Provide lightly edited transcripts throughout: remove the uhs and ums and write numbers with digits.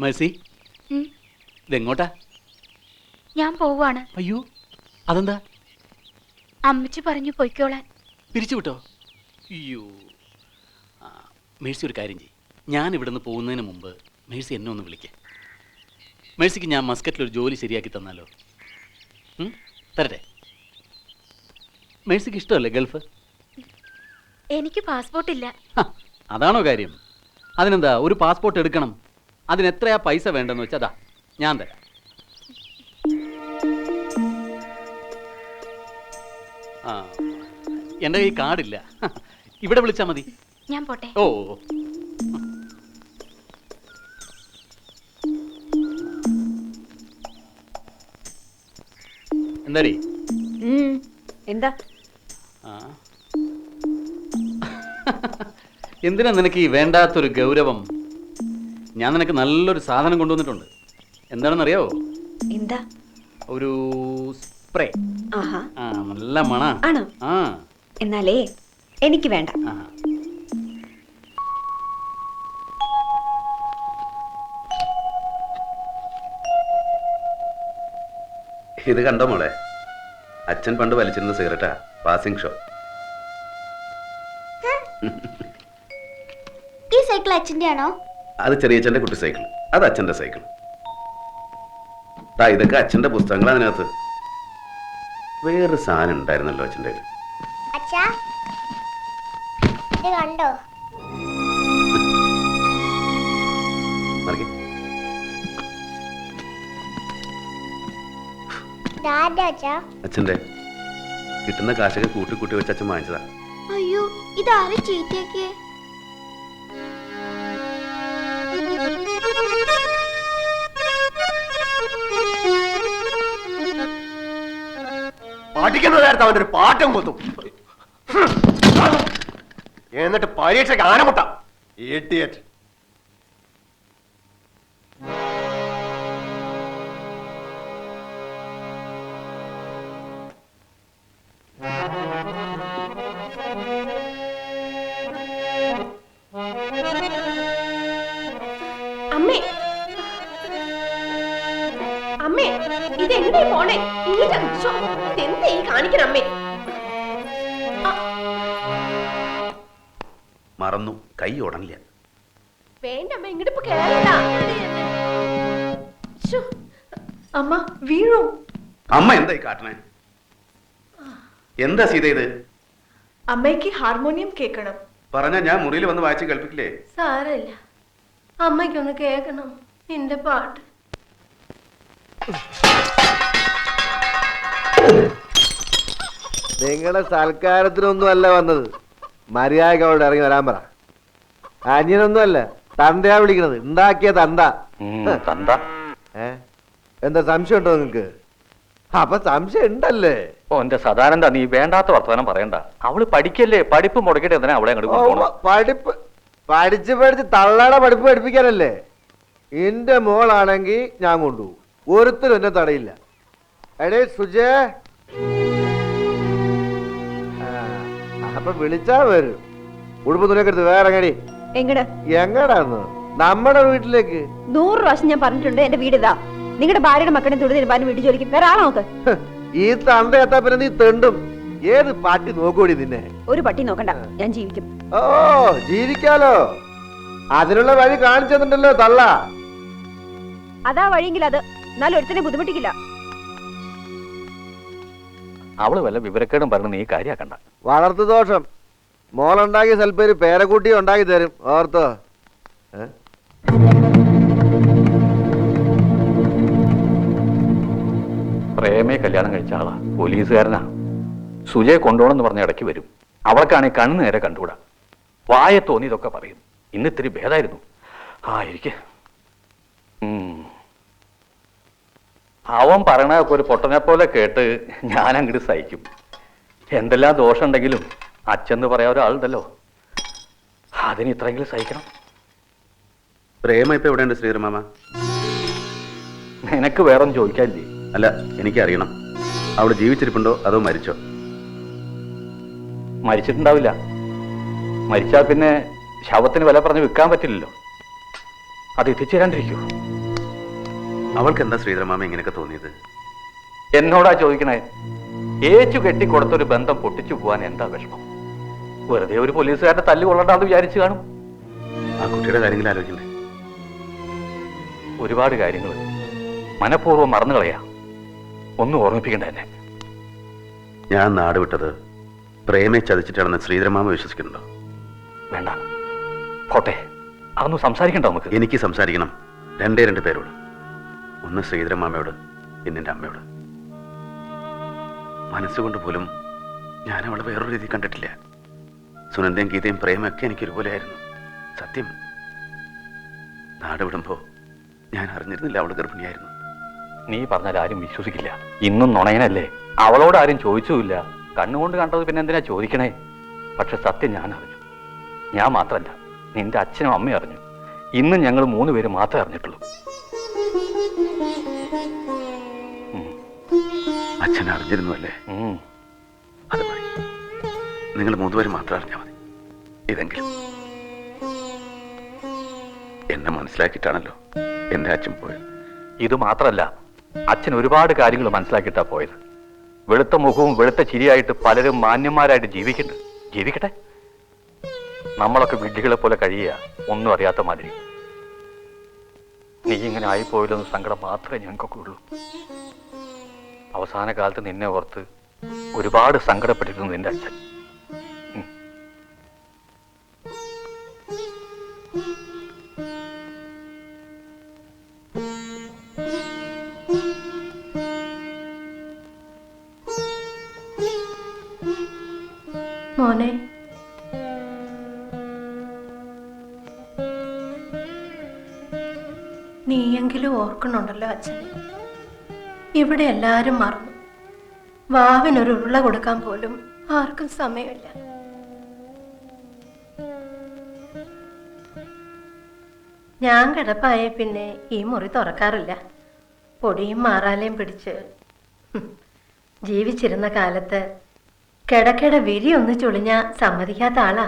Mercy, ഇതെങ്ങോട്ടാ? ഞാൻ പോവാണ്. അയ്യോ, അതെന്താ? അമ്മച്ചി പറഞ്ഞു പൊയ്ക്കോളാൻ. പിരിച്ചുവിട്ടോ? അയ്യോ. മേഴ്സി ഒരു കാര്യം ചെയ്യും, ഞാൻ ഇവിടുന്ന് പോകുന്നതിന് മുമ്പ് മേഴ്സി എന്നെ ഒന്ന് വിളിക്കേ. മേഴ്സിക്ക് ഞാൻ മസ്കറ്റിലൊരു ജോലി ശരിയാക്കി തന്നാലോ? തരട്ടെ? മേഴ്സിക്ക് ഇഷ്ടമല്ലേ ഗൾഫ്? എനിക്ക് പാസ്പോർട്ട് ഇല്ല. അതാണോ കാര്യം? അതിനെന്താ, ഒരു പാസ്പോർട്ട് എടുക്കണം. അതിന് എത്രയാ പൈസ വേണ്ടെന്ന് വെച്ചാൽ അതാ ഞാൻ തരാം. എൻ്റെ കയ്യിൽ കാർഡില്ല, ഇവിടെ വിളിച്ചാൽ മതി. ഞാൻ പോട്ടെ. ഓ, എന്താടി? എന്താ എന്തിനാ നിനക്ക് ഈ വേണ്ടാത്തൊരു ഗൗരവം? ഞാൻ നിനക്ക് നല്ലൊരു സാധനം കൊണ്ടുവന്നിട്ടുണ്ട്. എന്താണെന്നറിയാവോ? എന്താ? ഒരു സ്പ്രേ. നല്ല മണ ആണോ? എന്നാലേ എനിക്ക് വേണ്ട. ഇത് കണ്ടോ മോളെ, അച്ഛൻ പണ്ട് വലിച്ചിരുന്ന സിഗരറ്റാ, പാസിംഗ് ഷോ. ഈ സൈക്കിൾ അച്ഛൻ്റെ ആണോ? അത് ചെറിയച്ഛൻ്റെ കുട്ടി സൈക്കിൾ, അത് അച്ഛൻ്റെ സൈക്കിൾ. ഇതൊക്കെ അച്ഛൻ്റെ പുസ്തകങ്ങൾ. അതിനകത്ത് വേറൊരു സാധനം ഉണ്ടായിരുന്നല്ലോ അച്ഛൻ്റെ. കണ്ടോ? അച്ഛൻ്റെ കിട്ടുന്ന കാശൊക്കെ കൂട്ടി കൂട്ടി വെച്ച് അച്ഛൻ വാങ്ങിച്ചതാ. അയ്യോ, ഇതാരും ചീത്തയാക്കിയേ? പഠിക്കുന്ന നേരത്തെ അവൻ്റെ ഒരു പാഠം കൊത്തും, എന്നിട്ട് പരീക്ഷയ്ക്ക് ആനമുട്ട. അമ്മേ, അമ്മേ, ഇതെന്തേ പോണേ? എന്തേ കാണിക്കണം അമ്മേ? മറന്നു, കൈ ഉടനില്ല. വേണ്ടമ്മ, ഇങ്ങോട്ട് ഇപ്പൊ കേറണ്ട. അമ്മ വീഴും. അമ്മ എന്തായി കാട്ടണേ? എന്താ സീത ഇത്? അമ്മയ്ക്ക് ഹാർമോണിയം കേൾക്കണം. പറഞ്ഞാ ഞാൻ മുറിയിൽ വന്ന് വായിച്ച് കേൾപ്പിക്കില്ലേ? സാരമില്ല, അമ്മയ്ക്കൊന്ന് കേൾക്കണം നിന്റെ പാട്ട്. നിങ്ങളുടെ സൽക്കാരത്തിനൊന്നും അല്ല വന്നത്, മര്യാദക്ക് അവിടെ ഇറങ്ങി വരാൻ പറ. അന്യനൊന്നും അല്ല, തന്തയാ വിളിക്കണത്. ഉണ്ടാക്കിയ തന്ത. എന്താ സംശയം ഉണ്ടോ നിങ്ങക്ക്? അപ്പൊ സംശയം ഉണ്ടല്ലേ? എന്റെ സദാനന്ദ, നീ വേണ്ടാത്ത വർത്തമാനം പറയണ്ട. അവള് പഠിക്കല്ലേ, പഠിപ്പ് മുടക്കിട്ട് എന്തിനാ അവളെ പഠിപ്പ് പഠിച്ച് പഠിച്ച് തള്ളയുടെ പഠിപ്പ് പഠിപ്പിക്കാനല്ലേ? എന്റെ മോളാണെങ്കി ഞാൻ കൊണ്ടുപോകും, ഒരുത്തരും എന്നെ തടയില്ല. എടേ സുജേ, അപ്പൊ വിളിച്ചാ വരും. ഉടുപ്പ് തുണിയൊക്കെ എടുത്ത് വേറെ എങ്ങടി. എങ്ങടാന്ന്? നമ്മുടെ വീട്ടിലേക്ക്. 100 പ്രാവശ്യം ഞാൻ പറഞ്ഞിട്ടുണ്ട് എന്റെ വീട് ഇതാ. നിങ്ങളുടെ ഭാര്യയുടെ മക്കളെ തൊഴിൽ തീരുമാനം വീട്ടിൽ ജോലിക്കും വേറെ ആളെ നോക്ക്. ഈ തന്ത എത്താ പിന്നെ നീ തെണ്ടും. ഏത് പട്ടി നോക്കൂടി നിന്നെ? ഒരു പട്ടി നോക്കണ്ട, ഞാൻ ജീവിക്കും. ഓ, ജീവിക്കാലോ. അതിനുള്ള വഴി കാണിച്ചു തന്നിട്ടല്ലോ തള്ള. അതാ വഴിയെങ്കിൽ അത്, എന്നാലും ഒരുത്തനെ ബുദ്ധിമുട്ടിക്കില്ല. അവള് വല്ല വിവരക്കേടും പറഞ്ഞ് നീ കാര്യാക്കണ്ട. വളർത്തു ദോഷം. മോളുണ്ടാക്കി സ്വൽപ്പേര് പേരക്കുട്ടി ഉണ്ടാക്കി തരും, ഓർത്തോ? പ്രേമയെ കല്യാണം കഴിച്ച ആളാ, പോലീസുകാരനാ. സുജയെ കൊണ്ടുപോകണമെന്ന് പറഞ്ഞ ഇടയ്ക്ക് വരും. അവൾക്കാണെങ്കിൽ കണ്ണു നേരെ കണ്ടുകൂടാ. വായ തോന്നി ഇതൊക്കെ പറയും. ഇന്ന് ഇത്തിരി ഭേദമായിരുന്നു. ഇരിക്കെ. അവൻ പറയണതൊക്കെ ഒരു പൊട്ടനെ പോലെ കേട്ട് ഞാൻ അങ്ങോട്ട് സഹിക്കും. എന്തെല്ലാം ദോഷം ഉണ്ടെങ്കിലും അച്ഛന്ന് പറയാൻ ഒരാളുണ്ടല്ലോ, അതിന് ഇത്രയെങ്കിലും സഹിക്കണം. പ്രേമ ഇപ്പൊ എവിടെയുണ്ട് ശ്രീധരമാമ? നിനക്ക് വേറൊന്നും ചോദിക്കാനില്ലേ? അല്ല, എനിക്കറിയണം. അവിടെ ജീവിച്ചിരിപ്പുണ്ടോ അതോ മരിച്ചോ? മരിച്ചിട്ടുണ്ടാവില്ല. മരിച്ചാൽ പിന്നെ ശവത്തിന് വില പറഞ്ഞ് വിൽക്കാൻ പറ്റില്ലല്ലോ. അത് എത്തിച്ചേരാണ്ടിരിക്കൂ. അവൾക്ക് എന്താ ശ്രീധരമാമ ഇങ്ങനെയൊക്കെ തോന്നിയത്? എന്നോടാ ചോദിക്കണേ? ഏച്ചു കെട്ടിക്കൊടുത്തൊരു ബന്ധം പൊട്ടിച്ചു പോവാൻ എന്താ വിഷമം? വെറുതെ ഒരു പോലീസുകാരനെ തല്ലുകൊള്ളണ്ടാന്ന് വിചാരിച്ചു കാണും. ആ കുട്ടിയുടെ കാര്യങ്ങൾ ആലോചിക്കണ്ടേ? ഒരുപാട് കാര്യങ്ങൾ മനഃപൂർവ്വം മറന്നു കളയാ. ഒന്നും ഓർമ്മിപ്പിക്കണ്ട എന്നെ. ഞാൻ നാട് വിട്ടത് പ്രേമയെ ചതിച്ചിട്ടാണെന്ന് ശ്രീധരമാമ വിശ്വസിക്കുന്നുണ്ടോ? വേണ്ട, പോട്ടെ. അതൊന്നും സംസാരിക്കണ്ട നമുക്ക്. എനിക്ക് സംസാരിക്കണം. രണ്ട് പേരോട്. ഒന്ന് ശ്രീധരമാമയോട്, പിന്നെ എൻ്റെ അമ്മയോട്. മനസ്സുകൊണ്ട് പോലും ഞാൻ അവളെ വേറൊരു രീതി കണ്ടിട്ടില്ല. സുനന്ദയും ഗീതയും പ്രേമൊക്കെ എനിക്കൊരുപോലെയായിരുന്നു. സത്യം, നാട് വിടുമ്പോൾ ഞാൻ അറിഞ്ഞിരുന്നില്ല അവൾ ഗർഭിണിയായിരുന്നു. നീ പറഞ്ഞാൽ ആരും വിശ്വസിക്കില്ല. ഇന്നും നുണയനല്ലേ? അവളോട് ആരും ചോദിച്ചുമില്ല. കണ്ണുകൊണ്ട് കണ്ടത് പിന്നെ എന്തിനാ ചോദിക്കണേ? പക്ഷെ സത്യം ഞാൻ അറിഞ്ഞു. ഞാൻ മാത്രമല്ല, നിന്റെ അച്ഛനും അമ്മയും അറിഞ്ഞു. ഇന്നും ഞങ്ങൾ 3 പേര് മാത്രമേ അറിഞ്ഞിട്ടുള്ളൂ. അച്ഛൻ അറിഞ്ഞിരുന്നു അല്ലേ? അത് മതി. നിങ്ങൾ 3 പേര് മാത്രം അറിഞ്ഞാൽ മതി. ഇതെങ്കിലും എന്നെ മനസ്സിലാക്കിയിട്ടാണല്ലോ എൻ്റെ അച്ഛൻ പോയത്. ഇത് മാത്രമല്ല, അച്ഛൻ ഒരുപാട് കാര്യങ്ങൾ മനസ്സിലാക്കിയിട്ടാ പോയത്. വെളുത്ത മുഖവും വെളുത്ത ചിരിയായിട്ട് പലരും മാന്യന്മാരായിട്ട് ജീവിക്കട്ടെ. നമ്മളൊക്കെ വിഡ്ഢികളെ പോലെ കഴിയുക, ഒന്നും അറിയാത്ത മാതിരി. നീ ഇങ്ങനെ ആയിപ്പോയില്ലെന്ന് സങ്കടം മാത്രമേ ഞങ്ങൾക്കൊക്കെ ഉള്ളൂ. അവസാന കാലത്ത് നിന്നെ ഓർത്ത് ഒരുപാട് സങ്കടപ്പെട്ടിരുന്നു നിന്റെ അച്ഛൻ. മോനെ, നീയെങ്കിലും ഓർക്കണുണ്ടല്ലോ അച്ഛനെ. ഇവിടെ എല്ലാരും മറന്നു. വാവിനൊരു ഉരുള കൊടുക്കാൻ പോലും ആർക്കും സമയമില്ല. ഞാൻ കിടപ്പായ പിന്നെ ഈ മുറി തുറക്കാറില്ല. പൊടിയും മാറാലയും പിടിച്ച് ജീവിച്ചിരുന്ന കാലത്ത് കിടക്കിട വിരി ഒന്ന് ചുളിഞ്ഞ സമ്മതിക്കാത്ത ആളാ.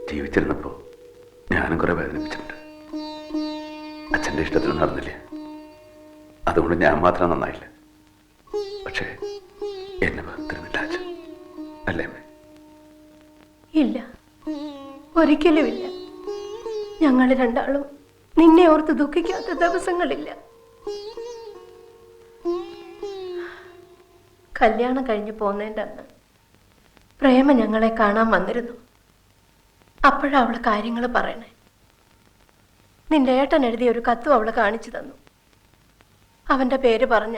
ജീവിച്ചിരുന്നപ്പോ ഞാനും കുറെ വേദനിപ്പിച്ചിട്ടുണ്ട്. അച്ഛൻ്റെ ഇഷ്ടത്തിന് നടന്നില്ല. അതുകൊണ്ട് ഞാൻ മാത്രം നന്നായില്ല. പക്ഷേ എന്നെ വെറുത്തിരുന്നില്ല അച്ഛൻ. അല്ലേ അമ്മേ? ഇല്ല, ഒരിക്കലുമില്ല. ഞങ്ങൾ രണ്ടാളും നിന്നെ ഓർത്ത് ദുഃഖിക്കാത്ത ദിവസങ്ങളില്ല. കല്യാണം കഴിഞ്ഞ് പോന്നതിൻ്റെ അന്ന് പ്രേമ ഞങ്ങളെ കാണാൻ വന്നിരുന്നു. അപ്പോഴാ അവള് കാര്യങ്ങൾ പറയണേ. നിന്റെ ഏട്ടൻ എഴുതിയ ഒരു കത്തും അവള് കാണിച്ചു തന്നു. അവന്റെ പേര് പറഞ്ഞ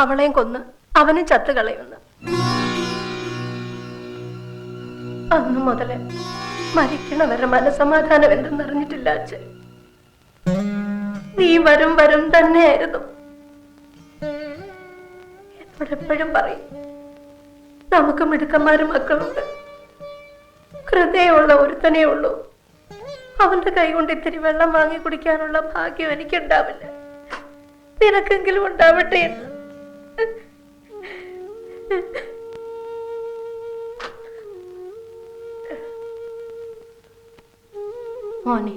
അവളെയും കൊന്ന് അവനും ചത്തു കളയുമെന്ന്. അന്നു മുതലേ മരിക്കണ വരെ മനസമാധാനം എന്തെന്നറിഞ്ഞിട്ടില്ല അച്ഛൻ. നീ വരും വരും തന്നെയായിരുന്നു. എപ്പോഴെപ്പോഴും പറയും, നമുക്ക് മിടുക്കന്മാരും മക്കളുണ്ട്. ഹൃദയമുള്ള ഒരുത്തനേ ഉള്ളൂ. അവന്റെ കൈ കൊണ്ട് ഇത്തിരി വെള്ളം വാങ്ങി കുടിക്കാനുള്ള ഭാഗ്യം എനിക്കുണ്ടാവില്ല. നിനക്കെങ്കിലും ഉണ്ടാവട്ടെ എന്ന്. മോനെ,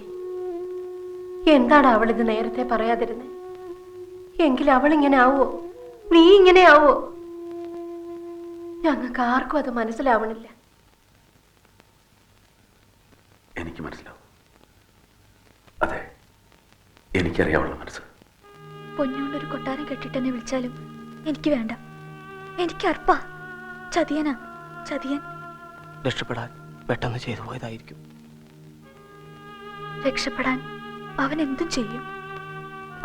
എന്താടാ അവളിത് നേരത്തെ പറയാതിരുന്നേ? എങ്കിൽ അവളിങ്ങനെ ആവോ? നീ ഇങ്ങനെ ആവോ? ഞങ്ങൾക്ക് ആർക്കും അത് മനസ്സിലാവണില്ല. എനിക്ക് മനസ്സിലാവും. അതെ, എനിക്കറിയാവുള്ള മനസ്സ്. പൊന്നുകൊണ്ടൊരു കൊട്ടാരം കെട്ടിട്ടെന്നെ വിളിച്ചാലും എനിക്ക് വേണ്ട. എനിക്ക് അർപ്പാ. ചതിയനാ, ചതിയൻ. രക്ഷപ്പെടാൻ പെട്ടെന്ന് ചെയ്തു പോയതായിരിക്കും. രക്ഷപ്പെടാൻ അവൻ എന്തും ചെയ്യും.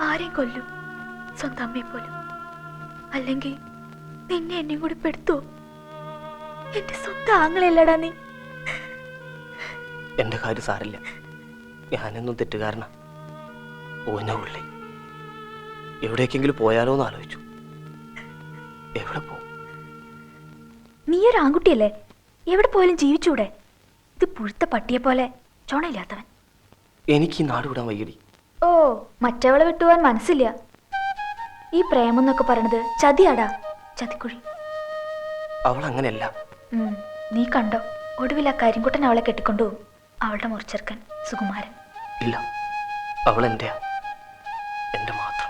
ആരെയും കൊല്ലും, സ്വന്തം അമ്മയെ പോലും. അല്ലെങ്കിൽ നിന്നെ എന്നെയും കൂടി പെടുത്തുവോ? എന്റെ സ്വന്തം ആങ്ങളല്ലടാ നീ. എന്റെ കാര്യം സാരില്ല. ഞാനെന്നും തെറ്റുകാരനാ. ഓന ഉള്ളി എവിടേക്കെങ്കിലും പോയാലോ എന്ന് ആലോചിച്ചു. എവിടെ പോ? നീ ഒരു ആൺകുട്ടിയല്ലേ, എവിടെ പോയാലും ജീവിച്ചൂടെ? ഇത് പുഴുത്ത പട്ടിയെ പോലെ ചുണയില്ലാത്തവൻ. എനിക്ക് ഈ നാട് വിടാൻ വയ്യടി. ഓ, മറ്റവളെ വിട്ടുപോകാൻ മനസ്സില്ല. ഈ പ്രേമം എന്നൊക്കെ പറയണത് ചതിയാടാ, ചതിക്കുഴി. അവൾ അങ്ങനെയല്ല. നീ കണ്ടോ, ഒടുവിൽ ആ കരിങ്കുട്ടൻ അവളെ കെട്ടിക്കൊണ്ടുപോകും. അവളുടെ മുറിച്ചെറുക്കൻ സുകുമാരൻ. ഇല്ല, അവൾ എന്റെയാ, എന്റെ മാത്രം.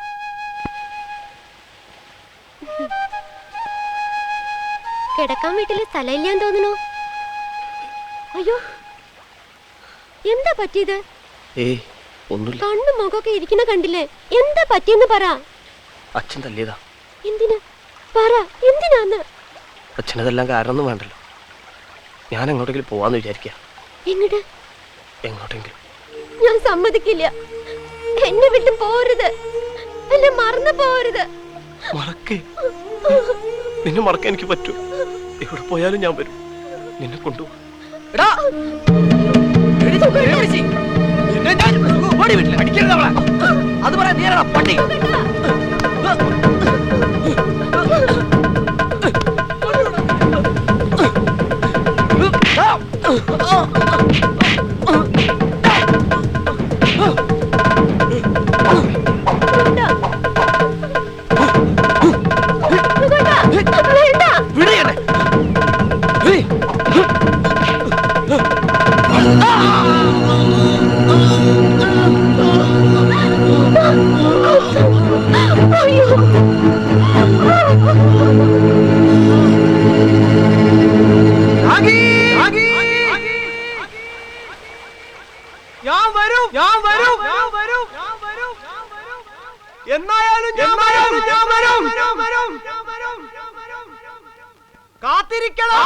കിടക്കാൻ വീട്ടില് സ്ഥലമില്ലാന്ന് തോന്നുന്നു. അയ്യോ, എന്താ പറ്റിയത്? ഏയ് ഒന്നുമില്ല. കണ്ണും മുഖമൊക്കെ ഇരിക്കണ കണ്ടില്ലേ? എന്താ പറ്റിയെന്ന് പറ. അച്ഛൻ തല്ലിയതാ. എന്തിനാ പറ, എന്തിനാന്ന്? അച്ഛനതെല്ലാം കാരണമൊന്നും വേണ്ടല്ലോ. ഞാൻ എങ്ങോട്ടെങ്കിലും പോവാന്ന് വിചാരിക്കുക. എങ്ങട്? എങ്ങോട്ടെങ്കിലും. ഞാൻ സമ്മതിക്കില്ല. എന്നെ വിട്ട് പോരുത്, എന്നെ മറന്നു പോരുത്. മറക്കേ? നിന്നെ മറക്കാൻ എനിക്ക് പറ്റൂ. എവിടെ പോയാലും ഞാൻ വരും, നിന്നെ കൊണ്ടുപോകും. അത് പറയാൻ നേരാ പട്ടി. എന്നായാലും ഞാൻ വരും. കാത്തിരിക്കണം.